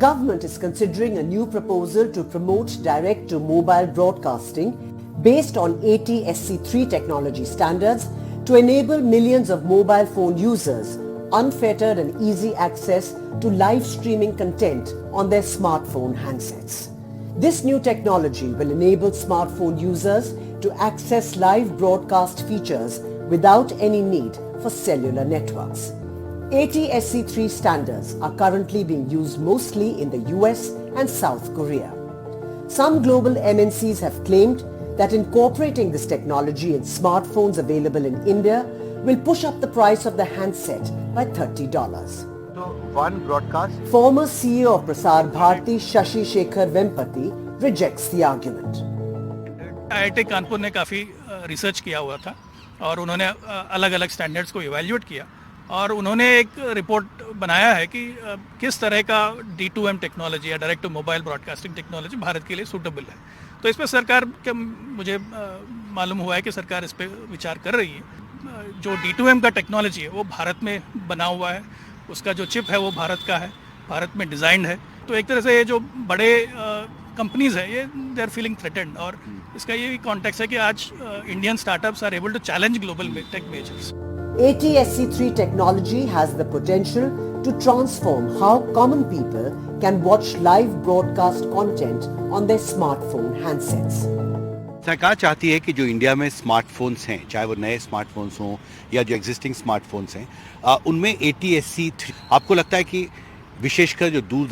government is considering a new proposal to promote direct-to-mobile broadcasting based on ATSC3 technology standards to enable millions of mobile phone users unfettered and easy access to live streaming content on their smartphone handsets. This new technology will enable smartphone users to access live broadcast features without any need for cellular networks. ATSC3 standards are currently being used mostly in the US and South Korea. Some global MNCs have claimed that incorporating this technology in smartphones available in India will push up the price of the handset by $30. So one broadcast. Former CEO of Prasar Bharati, Shashi Shekhar Vempati, rejects the argument. IIT Kanpur ने काफ़ी research किया हुआ था और उन्होंने अलग अलग standards को इवैल्यूएट किया और उन्होंने एक रिपोर्ट बनाया है कि किस तरह का D2M टेक्नोलॉजी या direct to mobile broadcasting technology Bharat के लिए सूटेबल है। तो इस पर सरकार के मुझे मालूम हुआ है कि सरकार इस पर विचार कर रही है। जो D2M का टेक्नोलॉजी है वो भारत में बना हुआ है, उसका जो चिप है वो भारत का है, भारत में डिज़ाइंड है। तो एक तरह से ये जो बड़े कंपनीज है ये दे आर फीलिंग थ्रेटेंड और इसका ये भी कॉन्टेक्स्ट है कि आज Indian startups are able to challenge global tech majors. ATSC3 technology has the potential to transform how common people can watch live broadcast content on their smartphone handsets. सरकार चाहती है कि जो इंडिया में स्मार्टफोन्स हैं, चाहे वो नए स्मार्टफोन्स हों या जो एग्जिस्टिंग स्मार्टफोन्स हैं, उनमें ATSC3 आपको लगता है कि विशेषकर जो दूर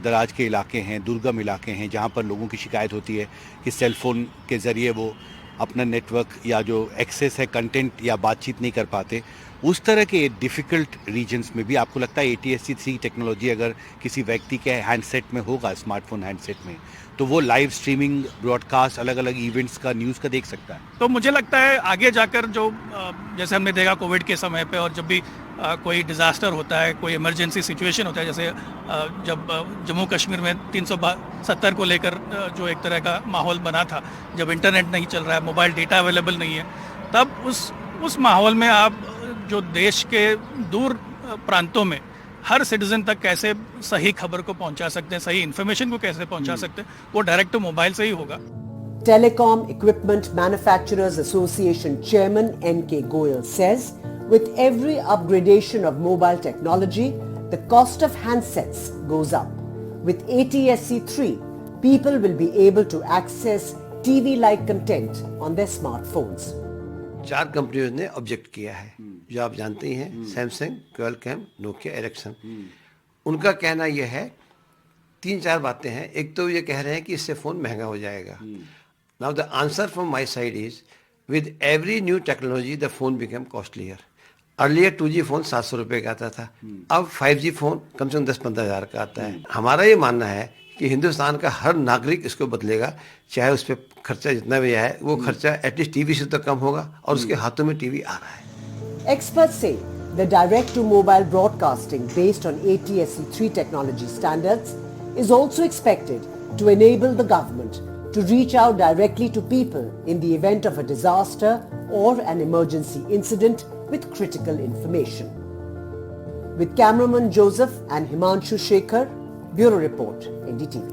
दराज के इलाके हैं, दुर्गम इलाके हैं, जहाँ पर लोगों की शिकायत होती है कि सेल फोन के ज़रिए वो अपना नेटवर्क या जो एक्सेस है कंटेंट या बातचीत नहीं कर पाते, उस तरह के डिफ़िकल्ट रीजन्स में भी आपको लगता है ATSC3 टेक्नोलॉजी अगर किसी व्यक्ति के हैंडसेट में होगा, स्मार्टफोन हैंडसेट में, तो वो लाइव स्ट्रीमिंग ब्रॉडकास्ट अलग अलग इवेंट्स का न्यूज़ का देख सकता है? तो मुझे लगता है आगे जाकर जो जैसे हमने देखा कोविड के समय पे और जब भी कोई डिज़ास्टर होता है, कोई इमरजेंसी सिचुएशन होता है, जैसे जब जम्मू कश्मीर में 370 को लेकर जो एक तरह का माहौल बना था, जब इंटरनेट नहीं चल रहा है, मोबाइल डेटा अवेलेबल नहीं है, तब उस माहौल में आप जो देश के दूर प्रांतों में हर सिटीजन तक कैसे सही खबर को पहुंचा सकते हैं, सही इन्फॉर्मेशन को कैसे पहुंचा सकते हैं, वो डायरेक्ट टू मोबाइल से ही होगा। Telecom Equipment Manufacturers Association Chairman N.K. Goyal says, with every upgradation of mobile technology, the cost of handsets goes up. With ATSC3, people will be able to access TV-like content on their smartphones. 4 कंपनियों ने object किया है, जो आप जानते ही हैं, Samsung, Qualcomm, Nokia, Ericsson. उनका कहना यह है, 3-4 बातें हैं। एक तो ये कह रहे हैं कि इससे फ़ोन महंगा हो जाएगा। Now the answer from my side is, with every new technology the phone become costlier. Earlier 2G phone 700 रुपये का आता था, अब 5G फ़ोन कम से कम 10-15 हज़ार का आता है। हमारा ये मानना है कि हिंदुस्तान का हर नागरिक इसको बदलेगा, चाहे उस पर खर्चा जितना भी आए, वो खर्चा एटलीस्ट टीवी से तो कम होगा और उसके हाथों में टीवी आ रहा है। Experts say the direct-to-mobile broadcasting based on ATSC3 technology standards is also expected to enable the government to reach out directly to people in the event of a disaster or an emergency incident with critical information. With cameraman Joseph and Himanshu Shekhar, Bureau Report, NDTV.